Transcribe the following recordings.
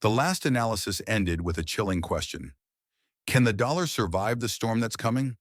The last analysis ended with a chilling question. Can the dollar survive the storm that's coming?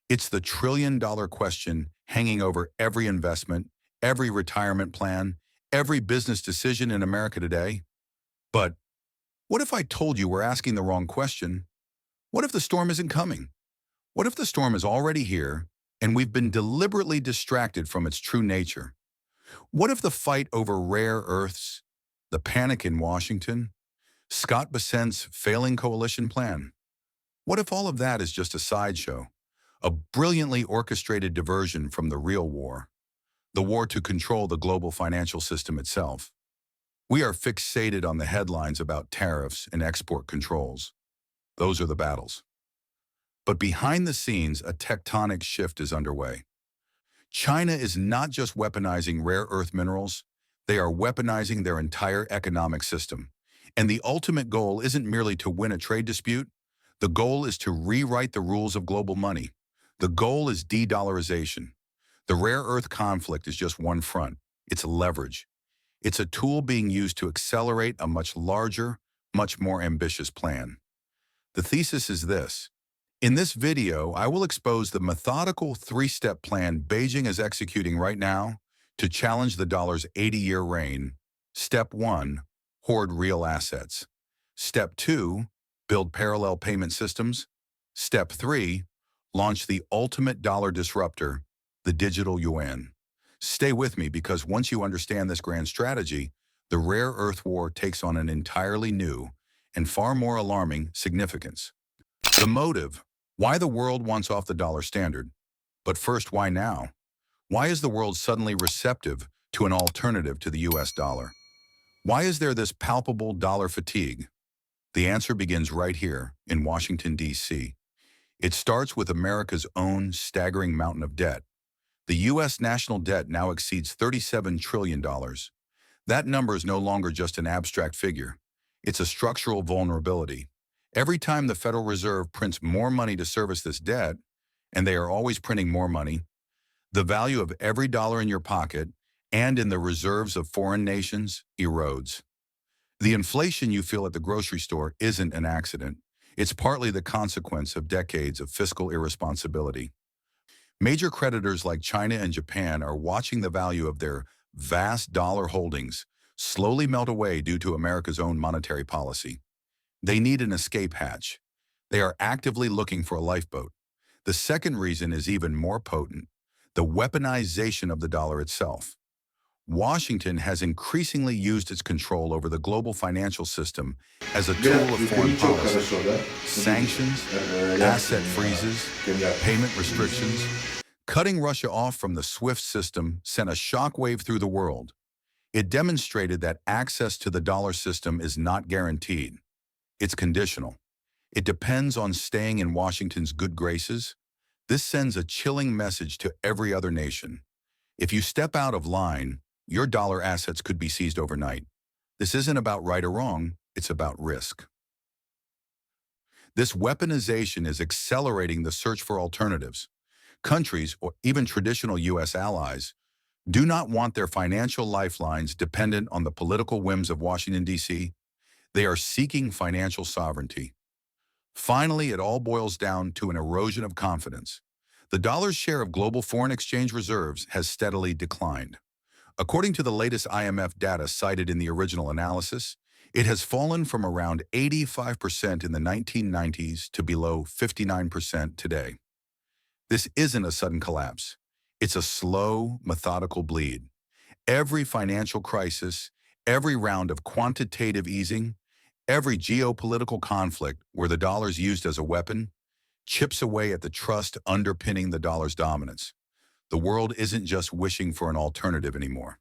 It's the trillion-dollar question hanging over every investment, every retirement plan, every business decision in America today. But what if I told you we're asking the wrong question? What if the storm isn't coming? What if the storm is already here and we've been deliberately distracted from its true nature? What if the fight over rare earths, the panic in Washington, Scott Bessent's failing coalition plan? What if all of that is just a sideshow, a brilliantly orchestrated diversion from the real war, the war to control the global financial system itself? We are fixated on the headlines about tariffs and export controls. Those are the battles. But behind the scenes, a tectonic shift is underway. China is not just weaponizing rare earth minerals, they are weaponizing their entire economic system. And the ultimate goal isn't merely to win a trade dispute. The goal is to rewrite the rules of global money. The goal is de-dollarization. The rare earth conflict is just one front. It's leverage. It's a tool being used to accelerate a much larger, much more ambitious plan. The thesis is this. In this video, I will expose the methodical three-step plan Beijing is executing right now to challenge the dollar's 80-year reign. Step 1, hoard real assets. Step 2, build parallel payment systems. Step 3, launch the ultimate dollar disruptor, the Digital Yuan. Stay with me because once you understand this grand strategy, the rare earth war takes on an entirely new and far more alarming significance. The motive, why the world wants off the dollar standard. But first, why now? Why is the world suddenly receptive to an alternative to the US dollar? Why is there this palpable dollar fatigue? The answer begins right here in Washington, D.C. It starts with America's own staggering mountain of debt. The U.S. national debt now exceeds $37 trillion. That number is no longer just an abstract figure. It's a structural vulnerability. Every time the Federal Reserve prints more money to service this debt, and they are always printing more money, the value of every dollar in your pocket and in the reserves of foreign nations erodes. The inflation you feel at the grocery store isn't an accident. It's partly the consequence of decades of fiscal irresponsibility. Major creditors like China and Japan are watching the value of their vast dollar holdings slowly melt away due to America's own monetary policy. They need an escape hatch. They are actively looking for a lifeboat. The second reason is even more potent, the weaponization of the dollar itself. Washington has increasingly used its control over the global financial system as a tool of foreign policy. Sanctions, asset freezes, payment restrictions. Cutting Russia off from the SWIFT system sent a shockwave through the world. It demonstrated that access to the dollar system is not guaranteed. It's conditional. It depends on staying in Washington's good graces. This sends a chilling message to every other nation. If you step out of line, your dollar assets could be seized overnight. This isn't about right or wrong, it's about risk. This weaponization is accelerating the search for alternatives. Countries, or even traditional U.S. allies, do not want their financial lifelines dependent on the political whims of Washington, D.C. They are seeking financial sovereignty. Finally, it all boils down to an erosion of confidence. The dollar's share of global foreign exchange reserves has steadily declined. According to the latest IMF data cited in the original analysis, it has fallen from around 85% in the 1990s to below 59% today. This isn't a sudden collapse. It's a slow, methodical bleed. Every financial crisis, every round of quantitative easing, every geopolitical conflict where the dollar is used as a weapon, chips away at the trust underpinning the dollar's dominance. The world isn't just wishing for an alternative anymore.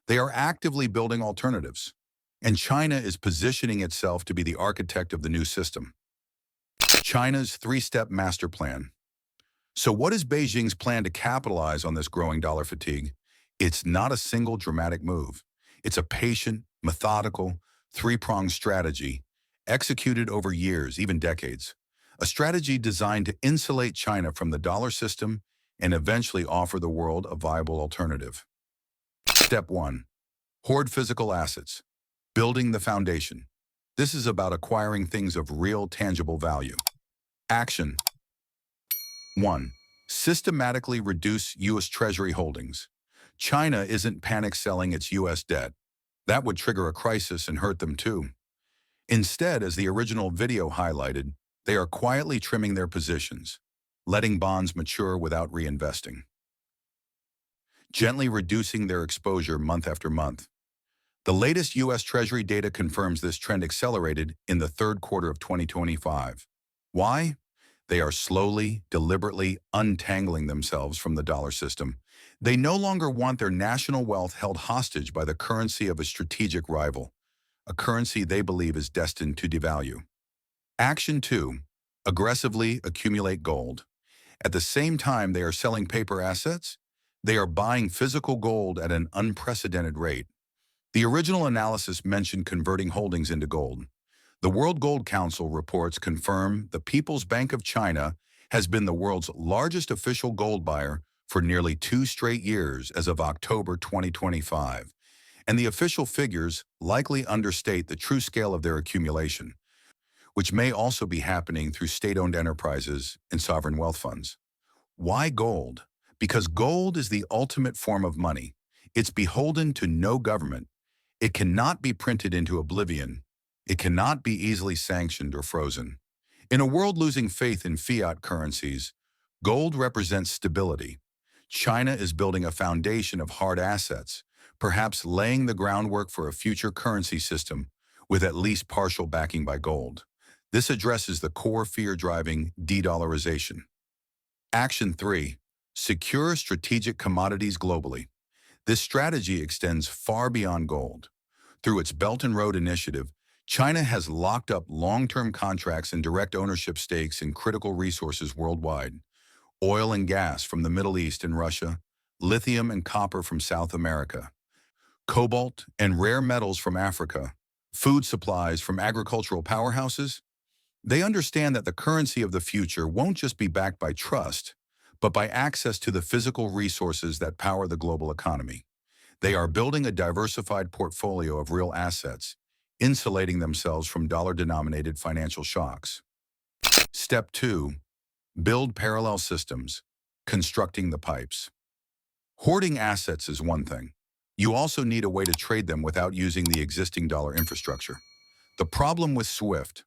They are actively building alternatives, and China is positioning itself to be the architect of the new system. China's three-step master plan. So what is Beijing's plan to capitalize on this growing dollar fatigue? It's not a single dramatic move. It's a patient, methodical, three-pronged strategy executed over years, even decades. A strategy designed to insulate China from the dollar system and eventually offer the world a viable alternative. Step 1. Hoard physical assets. Building the foundation. This is about acquiring things of real, tangible value. Action 1. Systematically reduce U.S. Treasury holdings. China isn't panic selling its U.S. debt. That would trigger a crisis and hurt them too. Instead, as the original video highlighted, they are quietly trimming their positions, letting bonds mature without reinvesting, gently reducing their exposure month after month. The latest U.S. Treasury data confirms this trend accelerated in the third quarter of 2025. Why? They are slowly, deliberately untangling themselves from the dollar system. They no longer want their national wealth held hostage by the currency of a strategic rival, a currency they believe is destined to devalue. Action 2. Aggressively accumulate gold. At the same time they are selling paper assets, they are buying physical gold at an unprecedented rate. The original analysis mentioned converting holdings into gold. The World Gold Council reports confirm the People's Bank of China has been the world's largest official gold buyer for nearly 2 straight years as of October 2025, and the official figures likely understate the true scale of their accumulation, which may also be happening through state-owned enterprises and sovereign wealth funds. Why gold? Because gold is the ultimate form of money. It's beholden to no government. It cannot be printed into oblivion. It cannot be easily sanctioned or frozen. In a world losing faith in fiat currencies, gold represents stability. China is building a foundation of hard assets, perhaps laying the groundwork for a future currency system with at least partial backing by gold. This addresses the core fear driving de-dollarization. Action 3. Secure strategic commodities globally. This strategy extends far beyond gold. Through its Belt and Road Initiative, China has locked up long-term contracts and direct ownership stakes in critical resources worldwide. Oil and gas from the Middle East and Russia, lithium and copper from South America, cobalt and rare metals from Africa, food supplies from agricultural powerhouses. They understand that the currency of the future won't just be backed by trust, but by access to the physical resources that power the global economy. They are building a diversified portfolio of real assets, insulating themselves from dollar-denominated financial shocks. Step 2. Build parallel systems, constructing the pipes. Hoarding assets is one thing. You also need a way to trade them without using the existing dollar infrastructure. The problem with SWIFT.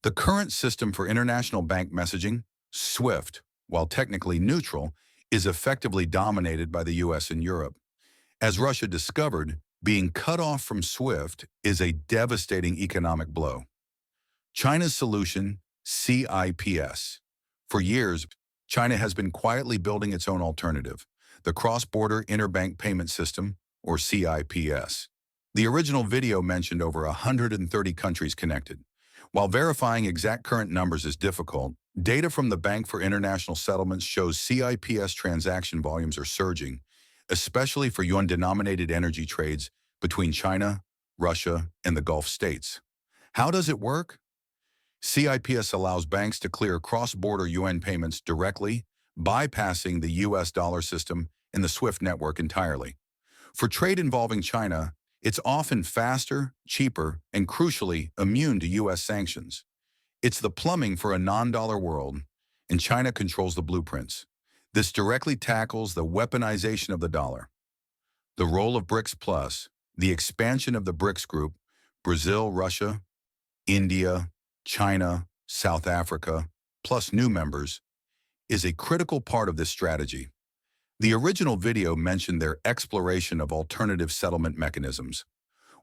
The current system for international bank messaging, SWIFT, while technically neutral, is effectively dominated by the US and Europe. As Russia discovered, being cut off from SWIFT is a devastating economic blow. China's solution, CIPS. For years, China has been quietly building its own alternative, the Cross-Border Interbank Payment System, or CIPS. The original video mentioned over 130 countries connected. While verifying exact current numbers is difficult, data from the Bank for International Settlements shows CIPS transaction volumes are surging, especially for yuan-denominated energy trades between China, Russia, and the Gulf states. How does it work? CIPS allows banks to clear cross-border yuan payments directly, bypassing the US dollar system and the SWIFT network entirely. For trade involving China, it's often faster, cheaper, and crucially, immune to US sanctions. It's the plumbing for a non-dollar world, and China controls the blueprints. This directly tackles the weaponization of the dollar. The role of BRICS Plus, the expansion of the BRICS group, Brazil, Russia, India, China, South Africa, plus new members, is a critical part of this strategy. The original video mentioned their exploration of alternative settlement mechanisms.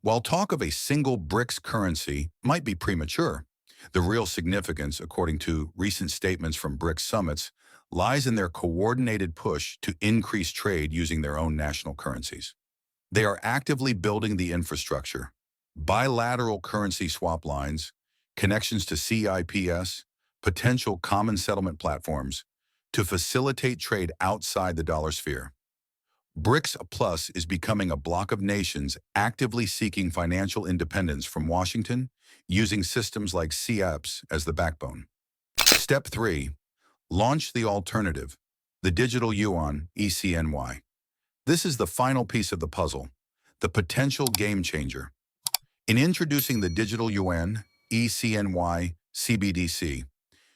While talk of a single BRICS currency might be premature, the real significance, according to recent statements from BRICS summits, lies in their coordinated push to increase trade using their own national currencies. They are actively building the infrastructure, bilateral currency swap lines, connections to CIPS, potential common settlement platforms, to facilitate trade outside the dollar sphere. BRICS Plus is becoming a bloc of nations actively seeking financial independence from Washington, using systems like CIPS as the backbone. Step 3. Launch the alternative, the Digital Yuan, e-CNY. This is the final piece of the puzzle, the potential game changer. In introducing the Digital Yuan, e-CNY, CBDC.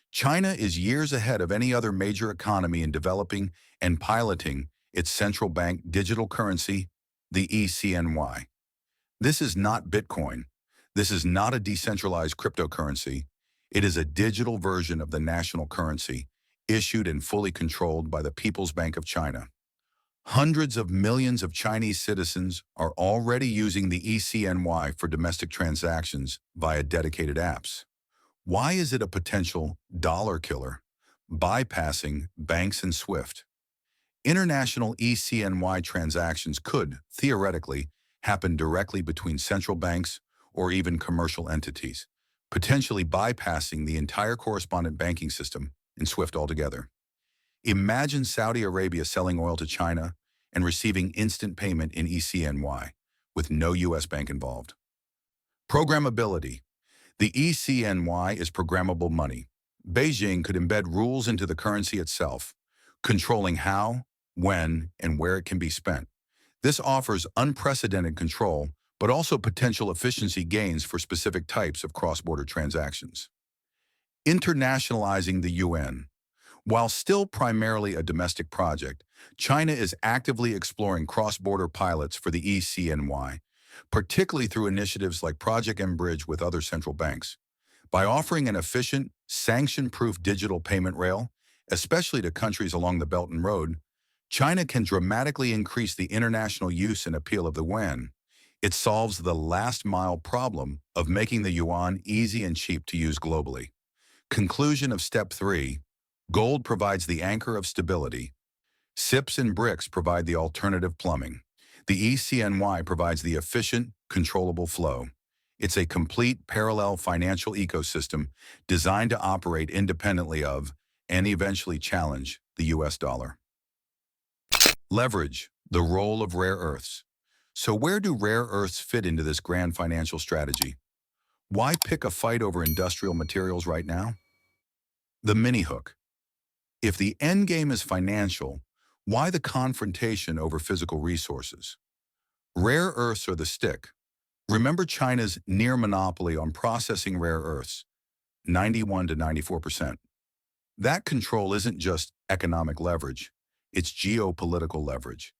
China is years ahead of any other major economy in developing and piloting its central bank digital currency, the e-CNY. This is not Bitcoin. This is not a decentralized cryptocurrency. It is a digital version of the national currency, issued and fully controlled by the People's Bank of China. Hundreds of millions of Chinese citizens are already using the e-CNY for domestic transactions via dedicated apps. Why is it a potential dollar killer, bypassing banks and SWIFT? International e-CNY transactions could, theoretically, happen directly between central banks or even commercial entities, potentially bypassing the entire correspondent banking system and SWIFT altogether. Imagine Saudi Arabia selling oil to China and receiving instant payment in e-CNY with no U.S. bank involved. Programmability. The e-CNY is programmable money. Beijing could embed rules into the currency itself, controlling how, when, and where it can be spent. This offers unprecedented control, but also potential efficiency gains for specific types of cross-border transactions. Internationalizing the yuan. While still primarily a domestic project, China is actively exploring cross-border pilots for the e-CNY, particularly through initiatives like Project mBridge with other central banks. By offering an efficient, sanction-proof digital payment rail, especially to countries along the Belt and Road, China can dramatically increase the international use and appeal of the yuan. It solves the last-mile problem of making the yuan easy and cheap to use globally. Conclusion of Step 3. Gold provides the anchor of stability. CIPS and BRICS provide the alternative plumbing. The e-CNY provides the efficient, controllable flow. It's a complete parallel financial ecosystem designed to operate independently of and eventually challenge the US dollar. Leverage, the role of rare earths. So where do rare earths fit into this grand financial strategy? Why pick a fight over industrial materials right now? The mini-hook. If the end game is financial, why the confrontation over physical resources? Rare earths are the stick. Remember China's near monopoly on processing rare earths, 91 to 94%. That control isn't just economic leverage, it's geopolitical leverage.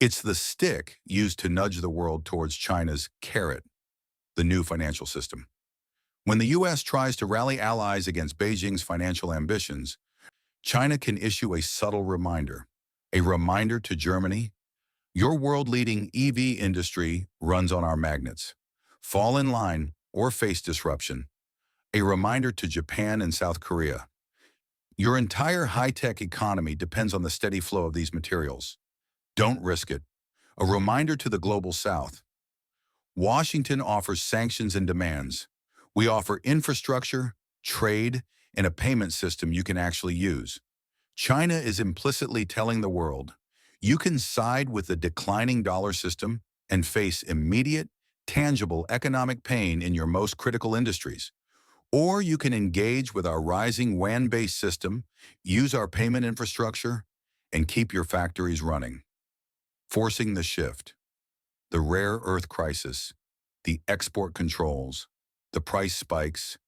It's the stick used to nudge the world towards China's carrot, the new financial system. When the U.S. tries to rally allies against Beijing's financial ambitions, China can issue a subtle reminder. A reminder to Germany, your world-leading EV industry runs on our magnets. Fall in line or face disruption. A reminder to Japan and South Korea. Your entire high-tech economy depends on the steady flow of these materials. Don't risk it. A reminder to the global South. Washington offers sanctions and demands. We offer infrastructure, trade, and a payment system you can actually use. China is implicitly telling the world, you can side with the declining dollar system and face immediate, tangible economic pain in your most critical industries. Or you can engage with our rising yuan-based system, use our payment infrastructure, and keep your factories running. Forcing the shift. The rare earth crisis, the export controls, the price spikes,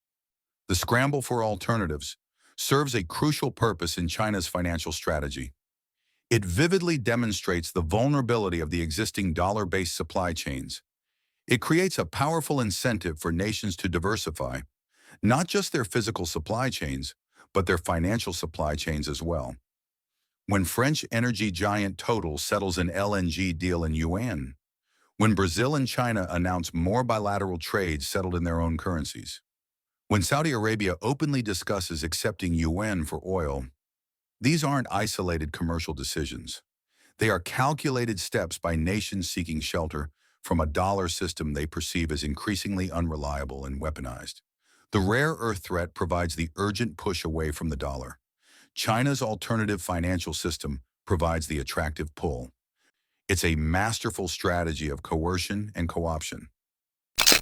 the scramble for alternatives serves a crucial purpose in China's financial strategy. It vividly demonstrates the vulnerability of the existing dollar-based supply chains. It creates a powerful incentive for nations to diversify, not just their physical supply chains, but their financial supply chains as well. When French energy giant Total settles an LNG deal in yuan, when Brazil and China announce more bilateral trades settled in their own currencies, when Saudi Arabia openly discusses accepting yuan for oil, these aren't isolated commercial decisions. They are calculated steps by nations seeking shelter from a dollar system they perceive as increasingly unreliable and weaponized. The rare earth threat provides the urgent push away from the dollar. China's alternative financial system provides the attractive pull. It's a masterful strategy of coercion and co-option.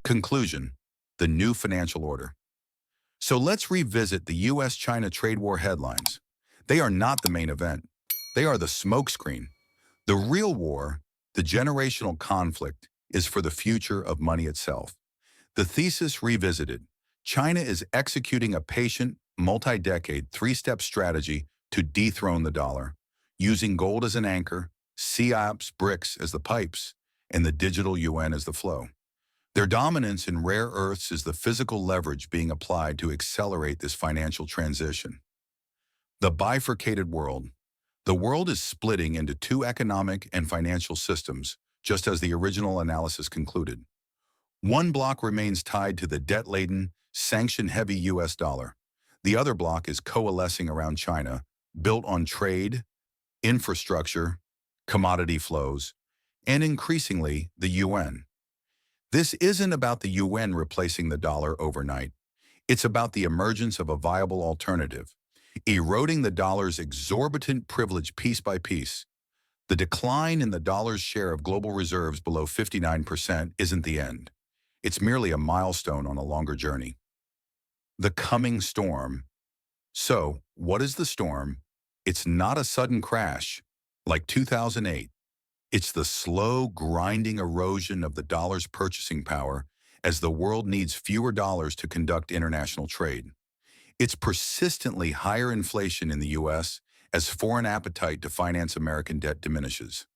Conclusion: the new financial order. So let's revisit the U.S.-China trade war headlines. They are not the main event. They are the smokescreen. The real war, the generational conflict, is for the future of money itself. The thesis revisited: China is executing a patient, multi-decade, three-step strategy to dethrone the dollar, using gold as an anchor, CIOPS bricks as the pipes, and the digital yuan as the flow. Their dominance in rare earths is the physical leverage being applied to accelerate this financial transition. The bifurcated world. The world is splitting into two economic and financial systems, just as the original analysis concluded. One block remains tied to the debt-laden, sanction-heavy US dollar. The other block is coalescing around China, built on trade, infrastructure, commodity flows, and increasingly, the yuan. This isn't about the yuan replacing the dollar overnight. It's about the emergence of a viable alternative, eroding the dollar's exorbitant privilege piece by piece. The decline in the dollar's share of global reserves below 59% isn't the end. It's merely a milestone on a longer journey. The coming storm. So, what is the storm? It's not a sudden crash, like 2008. It's the slow, grinding erosion of the dollar's purchasing power as the world needs fewer dollars to conduct international trade. It's persistently higher inflation in the U.S. as foreign appetite to finance American debt diminishes.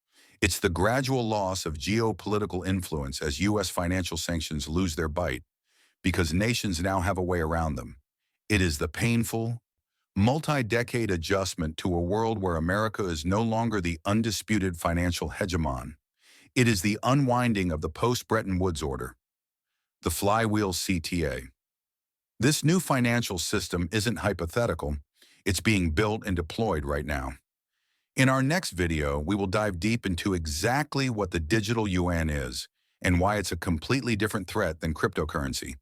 It's the gradual loss of geopolitical influence as U.S. financial sanctions lose their bite, because nations now have a way around them. It is the painful, multi-decade adjustment to a world where America is no longer the undisputed financial hegemon. It is the unwinding of the post-Bretton Woods order, the flywheel CTA. This new financial system isn't hypothetical, it's being built and deployed right now. In our next video, we will dive deep into exactly what the digital yuan is and why it's a completely different threat than cryptocurrency.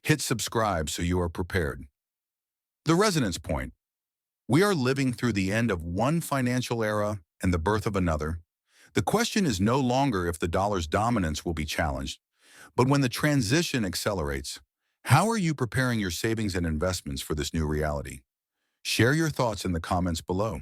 Hit subscribe so you are prepared. The resonance point. We are living through the end of one financial era and the birth of another. The question is no longer if the dollar's dominance will be challenged, but when the transition accelerates, how are you preparing your savings and investments for this new reality? Share your thoughts in the comments below.